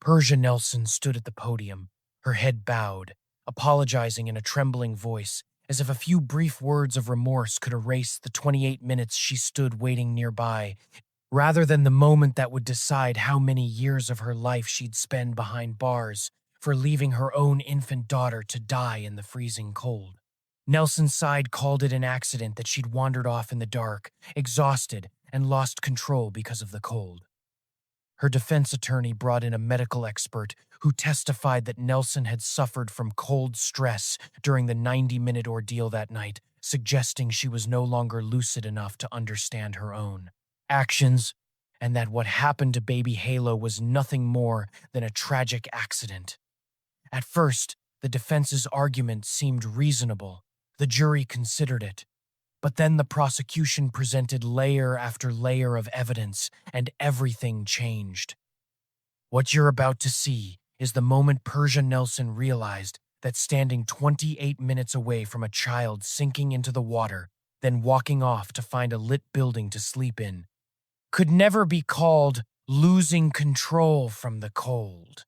Persia Nelson stood at the podium, her head bowed, apologizing in a trembling voice, as if a few brief words of remorse could erase the 28 minutes she stood waiting nearby, rather than the moment that would decide how many years of her life she'd spend behind bars for leaving her own infant daughter to die in the freezing cold. Nelson's side called it an accident that she'd wandered off in the dark, exhausted, and lost control because of the cold. Her defense attorney brought in a medical expert who testified that Nelson had suffered from cold stress during the 90-minute ordeal that night, suggesting she was no longer lucid enough to understand her own actions, and that what happened to baby Halo was nothing more than a tragic accident. At first, the defense's argument seemed reasonable. The jury considered it. But then the prosecution presented layer after layer of evidence, and everything changed. What you're about to see is the moment Persia Nelson realized that standing 28 minutes away from a child sinking into the water, then walking off to find a lit building to sleep in, could never be called losing control from the cold.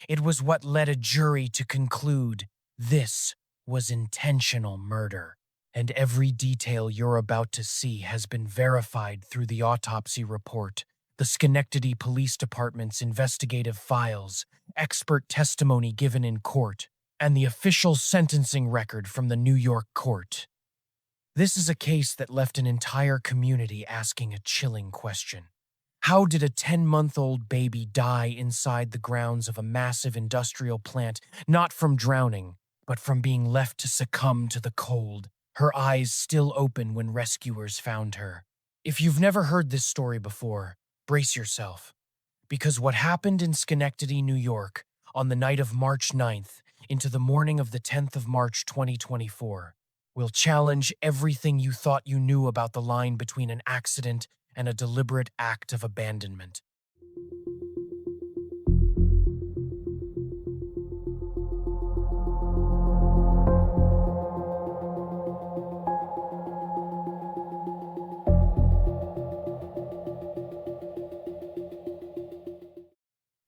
It was what led a jury to conclude this was intentional murder. And every detail you're about to see has been verified through the autopsy report, the Schenectady Police Department's investigative files, expert testimony given in court, and the official sentencing record from the New York court. This is a case that left an entire community asking a chilling question. How did a 10-month-old baby die inside the grounds of a massive industrial plant, not from drowning, but from being left to succumb to the cold? Her eyes still open when rescuers found her. If you've never heard this story before, brace yourself. Because what happened in Schenectady, New York, on the night of March 9th into the morning of the 10th of March 2024, will challenge everything you thought you knew about the line between an accident and a deliberate act of abandonment.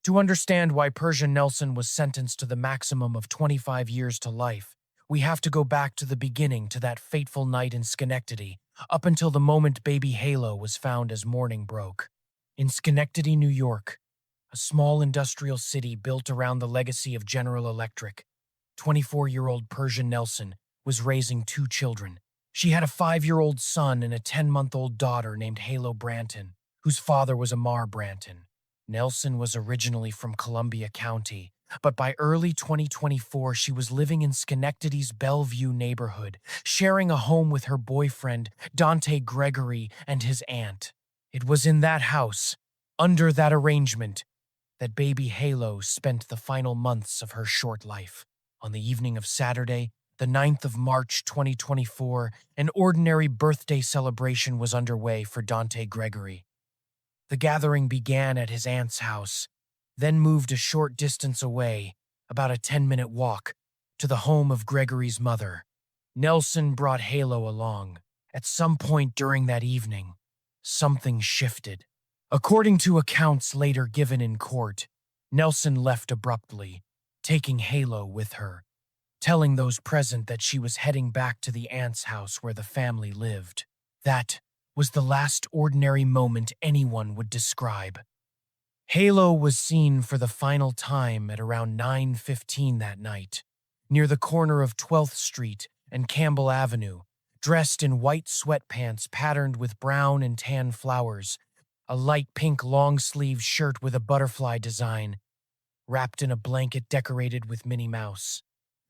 To understand why Persia Nelson was sentenced to the maximum of 25 years to life, we have to go back to the beginning, to that fateful night in Schenectady, up until the moment baby Halo was found as morning broke. In Schenectady, New York, a small industrial city built around the legacy of General Electric, 24-year-old Persia Nelson was raising two children. She had a 5-year-old son and a 10-month-old daughter named Halo Branton, whose father was Amar Branton. Nelson was originally from Columbia County, but by early 2024 she was living in Schenectady's Bellevue neighborhood, sharing a home with her boyfriend, Dante Gregory, and his aunt. It was in that house, under that arrangement, that baby Halo spent the final months of her short life. On the evening of Saturday, the 9th of March 2024, an ordinary birthday celebration was underway for Dante Gregory. The gathering began at his aunt's house, then moved a short distance away, about a 10-minute walk, to the home of Gregory's mother. Nelson brought Halo along. At some point during that evening, something shifted. According to accounts later given in court, Nelson left abruptly, taking Halo with her, telling those present that she was heading back to the aunt's house where the family lived. That was the last ordinary moment anyone would describe. Halo was seen for the final time at around 9:15 that night, near the corner of 12th Street and Campbell Avenue, dressed in white sweatpants patterned with brown and tan flowers, a light pink long-sleeved shirt with a butterfly design, wrapped in a blanket decorated with Minnie Mouse.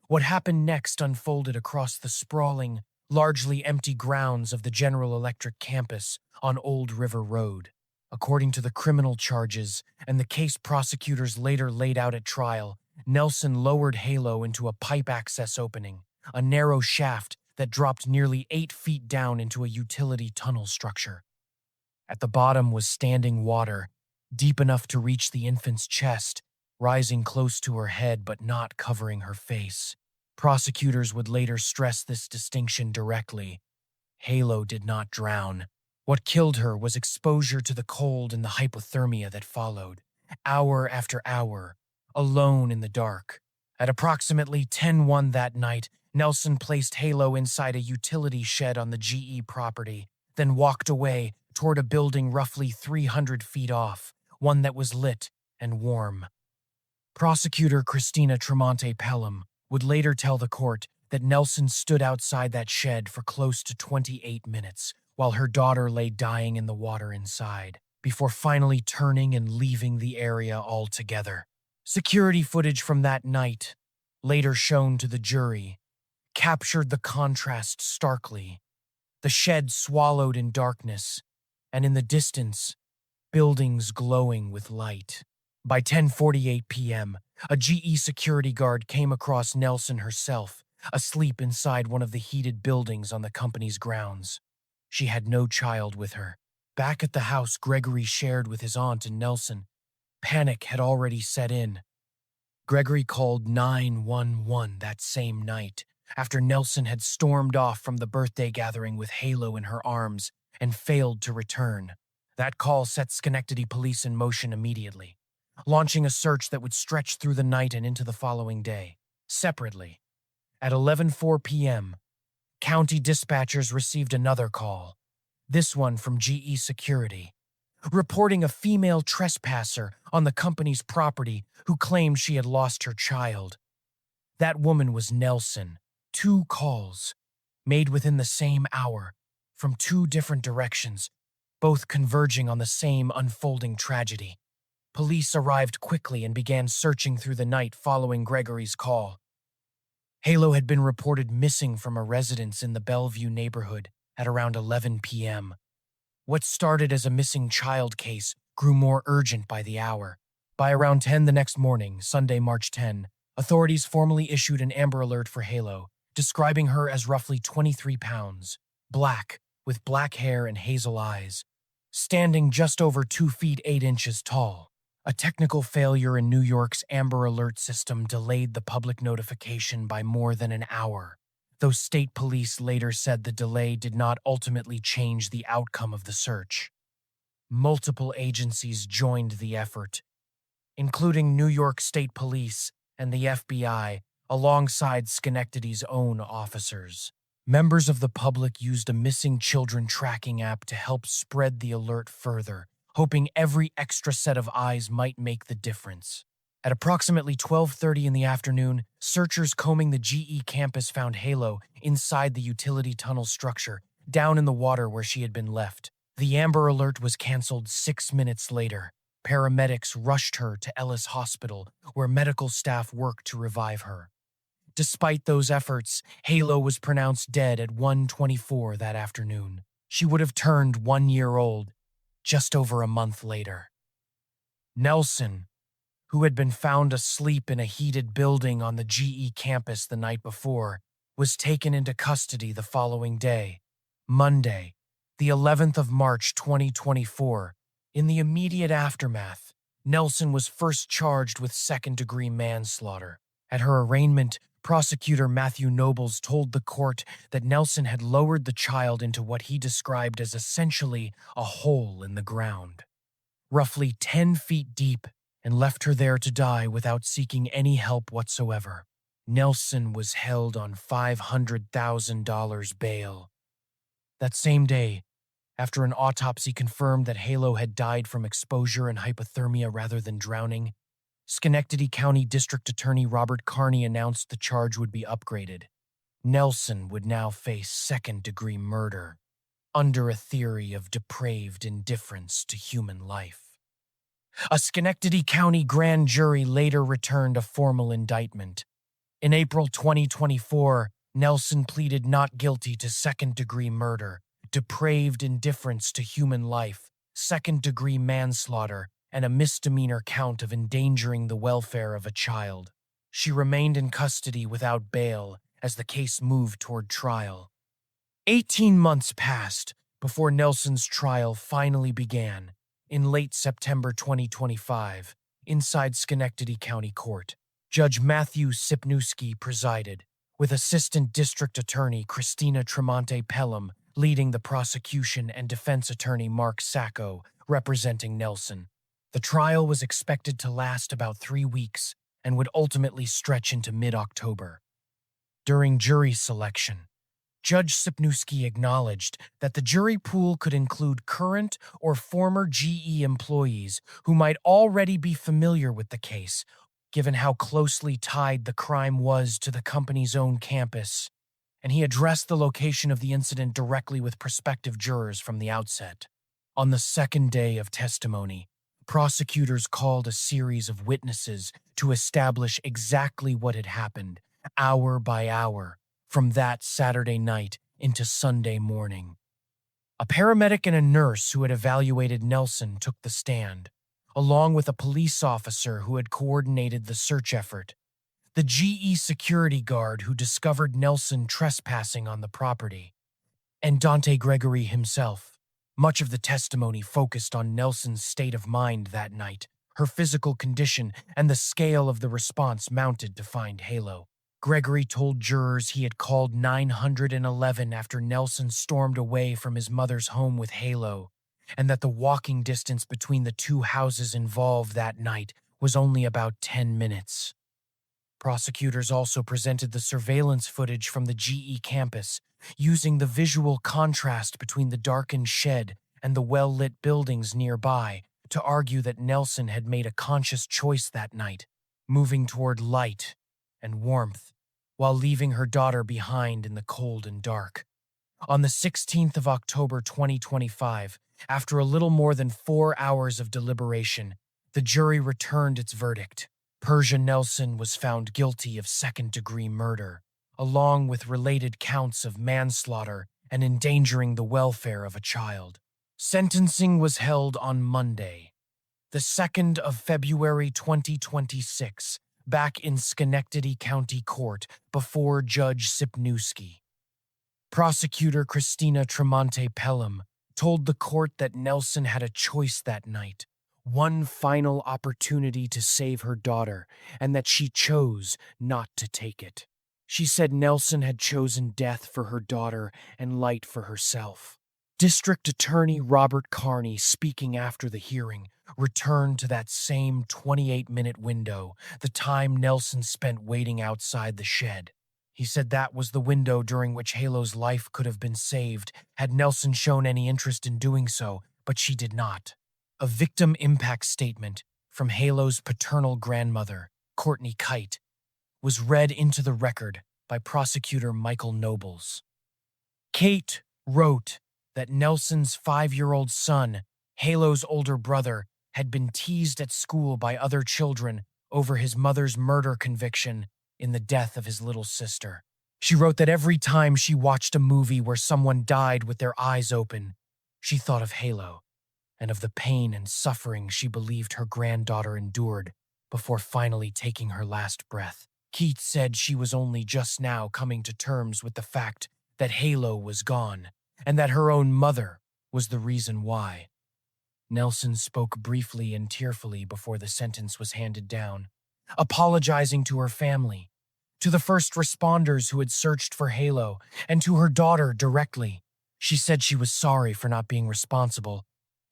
What happened next unfolded across the sprawling, largely empty grounds of the General Electric campus on Old River Road. According to the criminal charges and the case prosecutors later laid out at trial, Nelson lowered Halo into a pipe access opening, a narrow shaft that dropped nearly 8 feet down into a utility tunnel structure. At the bottom was standing water, deep enough to reach the infant's chest, rising close to her head but not covering her face. Prosecutors would later stress this distinction directly. Halo did not drown. What killed her was exposure to the cold and the hypothermia that followed. hour after hour, alone in the dark. At approximately 10:01 that night, Nelson placed Halo inside a utility shed on the GE property, then walked away toward a building roughly 300 feet off, one that was lit and warm. Prosecutor Christina Tremonte Pelham would later tell the court that Nelson stood outside that shed for close to 28 minutes while her daughter lay dying in the water inside, before finally turning and leaving the area altogether. Security footage from that night, later shown to the jury, captured the contrast starkly. The shed swallowed in darkness, and in the distance, buildings glowing with light. By 10:48 p.m., a GE security guard came across Nelson herself, asleep inside one of the heated buildings on the company's grounds. She had no child with her. Back at the house Gregory shared with his aunt and Nelson, panic had already set in. Gregory called 911 that same night, after Nelson had stormed off from the birthday gathering with Halo in her arms and failed to return. That call set Schenectady police in motion immediately, launching a search that would stretch through the night and into the following day. Separately, at 11:04 p.m., county dispatchers received another call, this one from GE Security, reporting a female trespasser on the company's property who claimed she had lost her child. That woman was Nelson. 2 calls, made within the same hour, from 2 different directions, both converging on the same unfolding tragedy. Police arrived quickly and began searching through the night following Gregory's call. Halo had been reported missing from a residence in the Bellevue neighborhood at around 11 p.m. What started as a missing child case grew more urgent by the hour. By around 10 the next morning, Sunday, March 10, authorities formally issued an Amber Alert for Halo, describing her as roughly 23 pounds, black, with black hair and hazel eyes, standing just over 2 feet 8 inches tall. A technical failure in New York's Amber Alert system delayed the public notification by more than an hour, though state police later said the delay did not ultimately change the outcome of the search. Multiple agencies joined the effort, including New York State Police and the FBI, alongside Schenectady's own officers. Members of the public used a missing children tracking app to help spread the alert further, hoping every extra set of eyes might make the difference. At approximately 12:30 in the afternoon, searchers combing the GE campus found Halo inside the utility tunnel structure, down in the water where she had been left. The Amber Alert was canceled 6 minutes later. Paramedics rushed her to Ellis Hospital, where medical staff worked to revive her. Despite those efforts, Halo was pronounced dead at 1:24 that afternoon. She would have turned 1 year old just over a month later. Nelson, who had been found asleep in a heated building on the GE campus the night before, was taken into custody the following day, Monday, the 11th of March 2024. In the immediate aftermath, Nelson was first charged with second-degree manslaughter. At her arraignment, prosecutor Matthew Nobles told the court that Nelson had lowered the child into what he described as essentially a hole in the ground, roughly 10 feet deep, and left her there to die without seeking any help whatsoever. Nelson was held on $500,000 bail. That same day, after an autopsy confirmed that Halo had died from exposure and hypothermia rather than drowning, Schenectady County District Attorney Robert Carney announced the charge would be upgraded. Nelson would now face second-degree murder, under a theory of depraved indifference to human life. A Schenectady County grand jury later returned a formal indictment. In April 2024, Nelson pleaded not guilty to second-degree murder, depraved indifference to human life, second-degree manslaughter, and a misdemeanor count of endangering the welfare of a child. She remained in custody without bail as the case moved toward trial. 18 months passed before Nelson's trial finally began in late September 2025 inside Schenectady County Court. Judge Matthew Sipniewski presided, with Assistant District Attorney Christina Tremonte Pelham leading the prosecution and defense attorney Mark Sacco representing Nelson. The trial was expected to last about 3 weeks and would ultimately stretch into mid-October. During jury selection, Judge Sipniewski acknowledged that the jury pool could include current or former GE employees who might already be familiar with the case, given how closely tied the crime was to the company's own campus, and he addressed the location of the incident directly with prospective jurors from the outset. On the second day of testimony, prosecutors called a series of witnesses to establish exactly what had happened, hour by hour, from that Saturday night into Sunday morning. A paramedic and a nurse who had evaluated Nelson took the stand, along with a police officer who had coordinated the search effort. The GE security guard who discovered Nelson trespassing on the property, and Dante Gregory himself. Much of the testimony focused on Nelson's state of mind that night, her physical condition, and the scale of the response mounted to find Halo. Gregory told jurors he had called 911 after Nelson stormed away from his mother's home with Halo, and that the walking distance between the two houses involved that night was only about 10 minutes. Prosecutors also presented the surveillance footage from the GE campus, using the visual contrast between the darkened shed and the well-lit buildings nearby to argue that Nelson had made a conscious choice that night, moving toward light and warmth, while leaving her daughter behind in the cold and dark. On the 16th of October 2025, after a little more than 4 hours of deliberation, the jury returned its verdict. Persia Nelson was found guilty of second-degree murder, along with related counts of manslaughter and endangering the welfare of a child. Sentencing was held on Monday, the 2nd of February 2026, back in Schenectady County Court before Judge Sipniewski. Prosecutor Christina Tremonte Pelham told the court that Nelson had a choice that night, one final opportunity to save her daughter, and that she chose not to take it. She said Nelson had chosen death for her daughter and light for herself. District Attorney Robert Carney, speaking after the hearing, returned to that same 28-minute window, the time Nelson spent waiting outside the shed. He said that was the window during which Halo's life could have been saved had Nelson shown any interest in doing so, but she did not. A victim impact statement from Halo's paternal grandmother, Courtney Kite, was read into the record by prosecutor Michael Nobles. Kate wrote that Nelson's 5-year-old son, Halo's older brother, had been teased at school by other children over his mother's murder conviction in the death of his little sister. She wrote that every time she watched a movie where someone died with their eyes open, she thought of Halo and of the pain and suffering she believed her granddaughter endured before finally taking her last breath. Keats said she was only just now coming to terms with the fact that Halo was gone, and that her own mother was the reason why. Nelson spoke briefly and tearfully before the sentence was handed down, apologizing to her family, to the first responders who had searched for Halo, and to her daughter directly. She said she was sorry for not being responsible,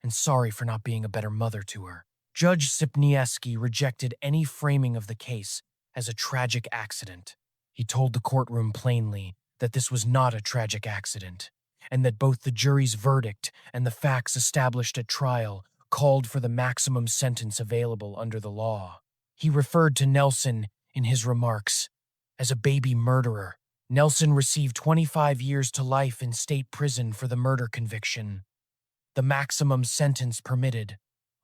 and sorry for not being a better mother to her. Judge Sipniewski rejected any framing of the case as a tragic accident. He told the courtroom plainly that this was not a tragic accident, and that both the jury's verdict and the facts established at trial called for the maximum sentence available under the law. He referred to Nelson, in his remarks, as a baby murderer. Nelson received 25 years to life in state prison for the murder conviction, the maximum sentence permitted,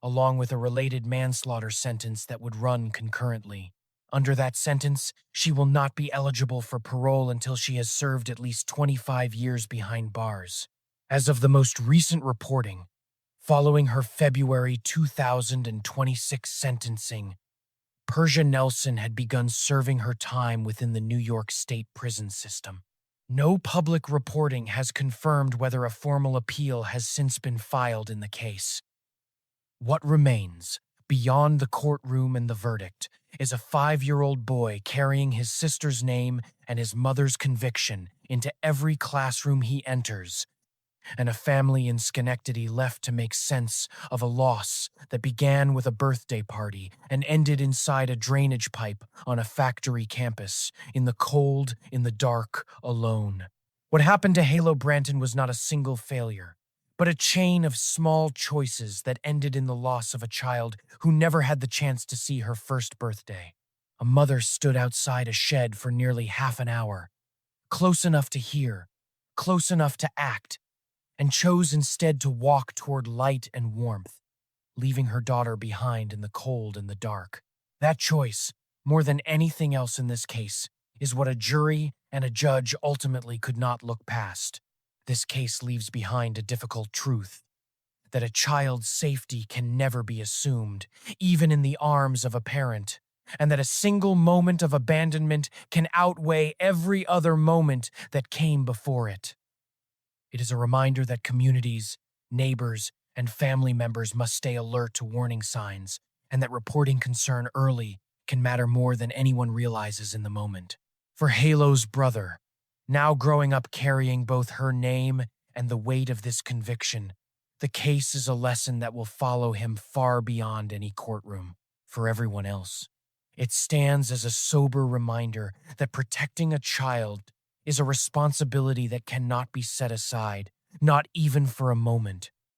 along with a related manslaughter sentence that would run concurrently. Under that sentence, she will not be eligible for parole until she has served at least 25 years behind bars. As of the most recent reporting, following her February 2026 sentencing, Persia Nelson had begun serving her time within the New York State prison system. No public reporting has confirmed whether a formal appeal has since been filed in the case. What remains, beyond the courtroom and the verdict, is a 5-year-old boy carrying his sister's name and his mother's conviction into every classroom he enters, and a family in Schenectady left to make sense of a loss that began with a birthday party and ended inside a drainage pipe on a factory campus, in the cold, in the dark, alone. What happened to Halo Branton was not a single failure, but a chain of small choices that ended in the loss of a child who never had the chance to see her first birthday. A mother stood outside a shed for nearly half an hour, close enough to hear, close enough to act, and chose instead to walk toward light and warmth, leaving her daughter behind in the cold and the dark. That choice, more than anything else in this case, is what a jury and a judge ultimately could not look past. This case leaves behind a difficult truth, that a child's safety can never be assumed, even in the arms of a parent, and that a single moment of abandonment can outweigh every other moment that came before it. It is a reminder that communities, neighbors, and family members must stay alert to warning signs, and that reporting concern early can matter more than anyone realizes in the moment. For Halo's brother, now growing up carrying both her name and the weight of this conviction, the case is a lesson that will follow him far beyond any courtroom. For everyone else, it stands as a sober reminder that protecting a child is a responsibility that cannot be set aside, not even for a moment.